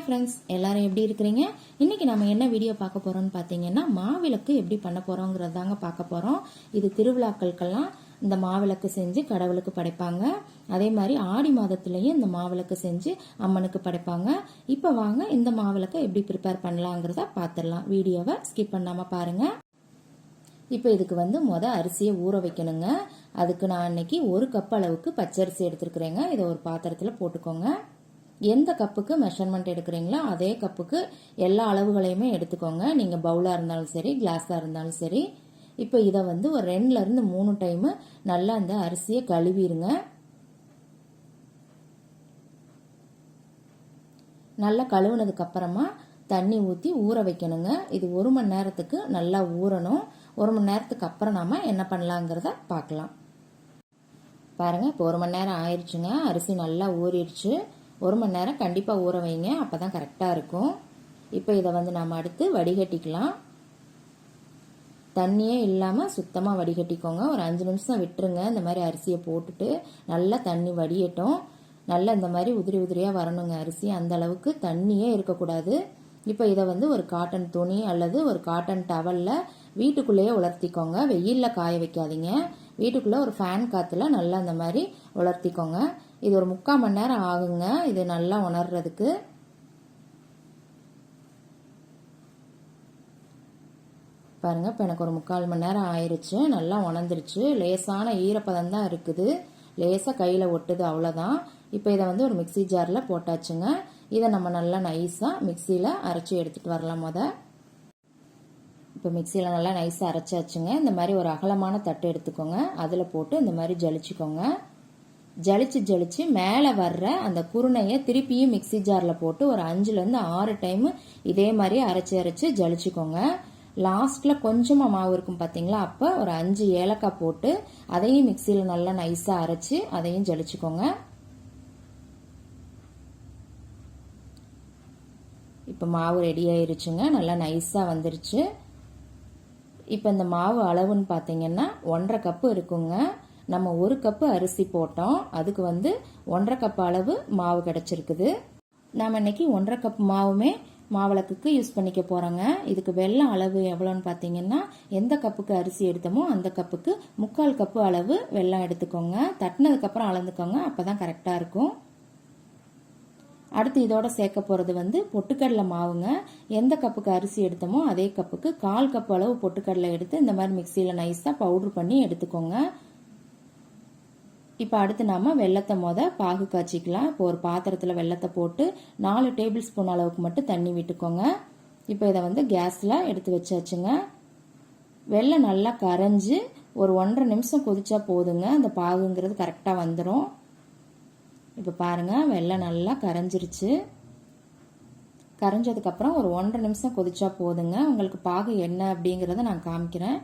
Friends, எல்லாரும் எப்படி இருக்கிறீங்க? இன்னைக்கு நம்ம என்ன வீடியோ பார்க்க போறோம்னு பார்த்தீங்கன்னா, மாவிளக்கு எப்படி பண்ண போறோங்கிறது தாங்க பார்க்க போறோம். இது திருவிழாக்களுக்கெல்லாம் இந்த மாவிளக்கு செஞ்சு கடவுளுக்கு படைப்பாங்க. அதே மாதிரி ஆடி மாதத்திலையும் இந்த மாவிளக்கு செஞ்சு அம்மனுக்கு படைப்பாங்க. இப்போ வாங்க இந்த மாவிளக்கை எப்படி ப்ரிப்பேர் பண்ணலாங்கிறத பார்த்துடலாம். வீடியோவை ஸ்கிப் பண்ணாம பாருங்க. இப்போ இதுக்கு அரிசியை ஊற வைக்கணுங்க. அதுக்கு நான் இன்னைக்கு 1 கப் அளவுக்கு பச்சரிசி எடுத்துருக்குறேங்க. இதை ஒரு பாத்திரத்தில் போட்டுக்கோங்க. எந்த கப்புக்கு மெஷர்மெண்ட் எடுக்கிறீங்களோ அதே கப்புக்கு எல்லா அளவுகளையுமே எடுத்துக்கோங்க. நீங்கள் பவுலாக இருந்தாலும் சரி, கிளாஸாக இருந்தாலும் சரி. இப்போ இதை ஒரு 2லேருந்து 3 டைமு நல்லா அந்த அரிசியை கழுவிடுங்க. நல்லா கழுவுனதுக்கு அப்புறமா தண்ணி ஊற்றி ஊற வைக்கணுங்க. இது 1 மணி நேரத்துக்கு நல்லா ஊறணும். 1 மணி நேரத்துக்கு அப்புறம் நாம என்ன பண்ணலாங்கிறத பார்க்கலாம். பாருங்க, இப்போ 1 மணி நேரம் ஆயிடுச்சுங்க. அரிசி நல்லா ஊறிடுச்சு. 1 மணி நேரம் கண்டிப்பாக ஊற வைங்க, அப்போ தான் கரெக்டாக இருக்கும். இப்போ இதை நம்ம அடுத்து வடிகட்டிக்கலாம். தண்ணியே இல்லாமல் சுத்தமாக வடிகட்டிக்கோங்க. ஒரு 5 நிமிஷம் விட்டுருங்க. இந்த மாதிரி அரிசியை போட்டுட்டு நல்லா தண்ணி வடியட்டும். நல்லா இந்த மாதிரி உதிரி உதிரியாக வரணுங்க அரிசி. அந்த அளவுக்கு தண்ணியே இருக்கக்கூடாது. இப்போ இதை ஒரு காட்டன் துணி அல்லது ஒரு காட்டன் டவலில் வீட்டுக்குள்ளேயே உலர்த்திக்கோங்க. வெயிலில் காய வைக்காதீங்க. வீட்டுக்குள்ளே ஒரு ஃபேன் காற்றுல நல்லா இந்த மாதிரி உலர்த்திக்கோங்க. இது ஒரு 3/4 மணி நேரம் ஆகுங்க இது நல்லா உணர்றதுக்கு. பாருங்க, இப்போ எனக்கு ஒரு 3/4 மணி நேரம் ஆயிடுச்சு. நல்லா உணர்ந்துருச்சு. லேசான ஈரப்பதம் தான் இருக்குது. லேசாக கையில் ஒட்டுது, அவ்வளோதான். இப்போ இதை ஒரு மிக்சி ஜாரில் போட்டாச்சுங்க. இதை நம்ம நல்லா நைஸாக மிக்சியில் அரைச்சி எடுத்துகிட்டு வரலாம். இப்போ மிக்சியில் நல்லா நைஸாக அரைச்சாச்சுங்க. இந்த மாதிரி ஒரு அகலமான தட்டு எடுத்துக்கோங்க. அதில் போட்டு இந்த மாதிரி ஜலிச்சுக்கோங்க. ஜலிச்சு மேலே வர்ற அந்த குருணையை திருப்பியும் மிக்சி ஜாரில் போட்டு ஒரு 5லேருந்து 6 டைமு இதே மாதிரி அரைச்சி ஜலிச்சுக்கோங்க. லாஸ்ட்டில் கொஞ்சமாக மாவு இருக்கும் பார்த்தீங்களா, அப்போ ஒரு 5 ஏலக்காய் போட்டு அதையும் மிக்சியில் நல்லா நைஸாக அரைச்சி அதையும் ஜலிச்சுக்கோங்க. இப்போ மாவு ரெடி ஆயிருச்சுங்க. நல்லா நைஸாக வந்துருச்சு. இப்போ இந்த மாவு அளவுன்னு பார்த்தீங்கன்னா 1.5 கப்பு இருக்குங்க. நம்ம 1 கப்பு அரிசி போட்டோம். அதுக்கு 1.5 கப் அளவு மாவு கிடைச்சிருக்குது. நம்ம இன்னைக்கு 1.5 கப் மாவுமே மாவிளக்குக்கு யூஸ் பண்ணிக்க போறோங்க. இதுக்கு வெல்லம் அளவு எவ்வளோன்னு பார்த்தீங்கன்னா, எந்த கப்புக்கு அரிசி எடுத்தோமோ அந்த கப்புக்கு 3/4 கப்பு அளவு வெல்லம் எடுத்துக்கோங்க. தட்டினதுக்கு அப்புறம் அளந்துக்கோங்க, அப்பதான் கரெக்டா இருக்கும். அடுத்து இதோட சேர்க்க போறது பொட்டுக்கடலை மாவுங்க. எந்த கப்புக்கு அரிசி எடுத்தோமோ அதே கப்புக்கு 1/4 கப் அளவு பொட்டுக்கடலை எடுத்து இந்த மாதிரி மிக்சியில நைஸா பவுடர் பண்ணி எடுத்துக்கோங்க. இப்போ அடுத்து நாம வெல்லத்தை பாகு காய்ச்சிக்கலாம். இப்போ ஒரு பாத்திரத்தில் வெல்லத்தை போட்டு 4 டேபிள் ஸ்பூன் அளவுக்கு மட்டும் தண்ணி விட்டுக்கோங்க. இப்போ இதை கேஸில் எடுத்து வச்சாச்சுங்க. வெல்லம் நல்லா கரைஞ்சி ஒரு 1.5 நிமிஷம் கொதிச்சா போதுங்க. அந்த பாகுங்கிறது கரெக்டாக வந்துடும். இப்போ பாருங்க, வெல்லம் நல்லா கரைஞ்சிருச்சு. கரைஞ்சதுக்கப்புறம் ஒரு 1.5 நிமிஷம் கொதிச்சா போதுங்க. உங்களுக்கு பாகு என்ன அப்படிங்கிறத நான் காமிக்கிறேன்.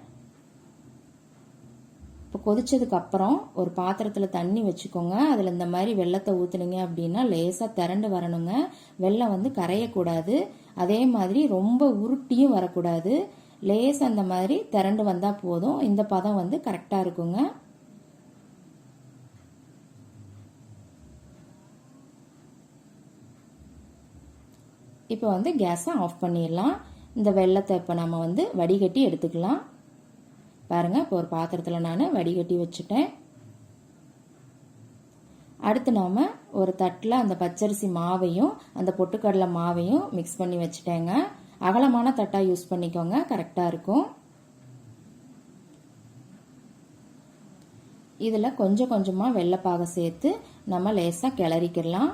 இப்போ கொதிச்சதுக்கு அப்புறம் ஒரு பாத்திரத்தில் தண்ணி வச்சுக்கோங்க. அதில் இந்த மாதிரி வெல்லத்தை ஊற்றுனீங்க அப்படின்னா லேசாக திரண்டு வரணுங்க. வெல்லம் கரையக்கூடாது. அதே மாதிரி ரொம்ப உருட்டியும் வரக்கூடாது. லேசாக அந்த மாதிரி திரண்டு வந்தால் போதும். இந்த பதம் கரெக்டாக இருக்குங்க. இப்போ கேஸை ஆஃப் பண்ணிடலாம். இந்த வெல்லத்தை இப்போ நம்ம வடிகட்டி எடுத்துக்கலாம். பாருங்க, இப்போ ஒரு பாத்திரத்தில் நான் வடிகட்டி வச்சுட்டேன். அடுத்து நாம ஒரு தட்டில் அந்த பச்சரிசி மாவையும் அந்த பொட்டுக்கடலை மாவையும் மிக்ஸ் பண்ணி வச்சுட்டேங்க. அகலமான தட்டா யூஸ் பண்ணிக்கோங்க, கரெக்டா இருக்கும். இதுல கொஞ்சம் கொஞ்சமா வெள்ளைப்பாக சேர்த்து நம்ம லேசா கிளறிக்கலாம்.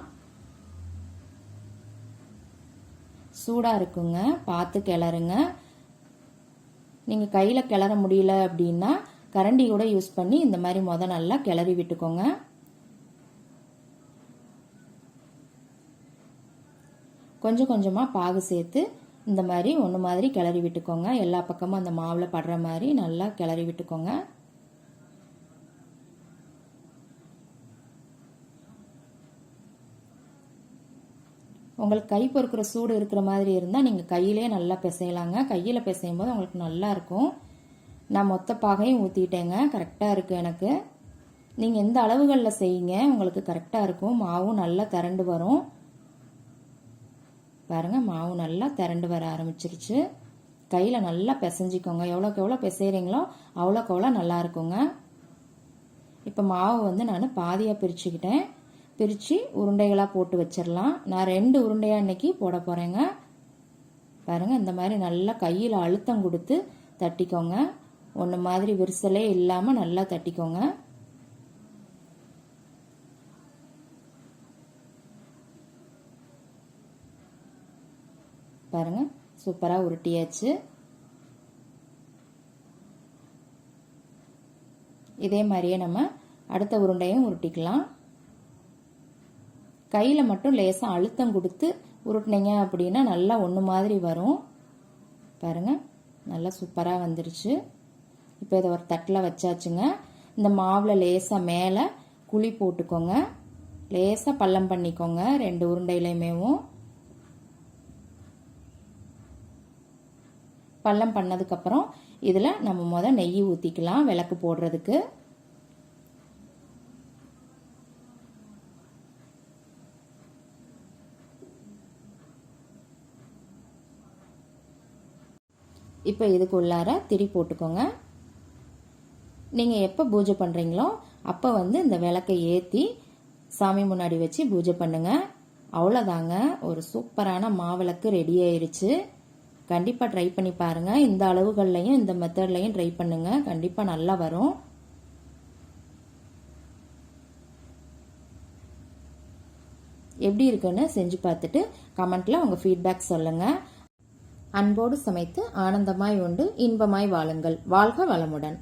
சூடா இருக்குங்க, பார்த்து கிளறுங்க. நீங்க கையில கிளற முடியல அப்படின்னா கரண்டி கூட யூஸ் பண்ணி இந்த மாதிரி நல்லா கிளறி விட்டுக்கோங்க. கொஞ்சம் கொஞ்சமா பாகு சேர்த்து இந்த மாதிரி ஒன்று மாதிரி கிளறி விட்டுக்கோங்க. எல்லா பக்கமும் அந்த மாவுல படுற மாதிரி நல்லா கிளறி விட்டுக்கோங்க. உங்களுக்கு கை பொறுக்கிற சூடு இருக்கிற மாதிரி இருந்தால் நீங்கள் கையிலே நல்லா பிசையலாங்க. கையில் பிசையும் போது உங்களுக்கு நல்லா இருக்கும். நான் மொத்த பாகையும் ஊற்றிட்டேங்க, கரெக்டாக இருக்குது எனக்கு. நீங்கள் எந்த அளவுகளில் செய்யுங்க, உங்களுக்கு கரெக்டாக இருக்கும். மாவும் நல்லா திரண்டு வரும். பாருங்கள் மாவு நல்லா திரண்டு வர ஆரம்பிச்சிருச்சு. கையில் நல்லா பிசைஞ்சிக்கோங்க. எவ்வளோக்கு எவ்வளோ பிசைகிறீங்களோ அவ்வளோக்கு எவ்வளோ நல்லா இருக்குங்க. இப்போ மாவு வந்து நான் பாதியாக பிரிச்சுக்கிட்டேன். பிரித்து உருண்டைகளாக போட்டு வச்சிடலாம். நான் 2 உருண்டையாக இன்னைக்கு போட போகிறேங்க. பாருங்கள் இந்த மாதிரி நல்லா கையில் அழுத்தம் கொடுத்து தட்டிக்கோங்க. ஒன்று மாதிரி விரிசலே இல்லாமல் நல்லா தட்டிக்கோங்க. பாருங்க சூப்பராக உருட்டியாச்சு. இதே மாதிரியே நம்ம அடுத்த உருண்டையும் உருட்டிக்கலாம். கையில் மட்டும் லேசாக அழுத்தம் கொடுத்து உருட்டினீங்க அப்படின்னா நல்லா ஒன்று மாதிரி வரும். பாருங்க நல்லா சூப்பராக வந்துருச்சு. இப்போ இதை ஒரு தட்டில் வச்சாச்சுங்க. இந்த மாவில் லேசாக மேலே குழி போட்டுக்கோங்க. லேசாக பள்ளம் பண்ணிக்கோங்க 2 உருண்டையிலையுமேவும். பள்ளம் பண்ணதுக்கப்புறம் இதில் நம்ம நெய் ஊற்றிக்கலாம் விளக்கு போடுறதுக்கு. இப்போ இதுக்கு உள்ளார திரி போட்டுக்கோங்க. நீங்கள் எப்போ பூஜை பண்ணுறீங்களோ அப்போ வந்து இந்த விளக்கை ஏற்றி சாமி முன்னாடி வச்சு பூஜை பண்ணுங்க. அவ்வளோதாங்க, ஒரு சூப்பரான மாவிளக்கு ரெடி ஆயிருச்சு. கண்டிப்பாக ட்ரை பண்ணி பாருங்கள். இந்த அளவுகள்லையும் இந்த மெத்தட்லையும் ட்ரை பண்ணுங்க. கண்டிப்பாக நல்லா வரும். எப்படி இருக்குன்னு செஞ்சு பார்த்துட்டு கமெண்ட்ல உங்கள் ஃபீட்பேக் சொல்லுங்கள். அன்போடு சமைத்து ஆனந்தமாய் உண்டு இன்பமாய் வாழுங்கள். வாழ்க வளமுடன்.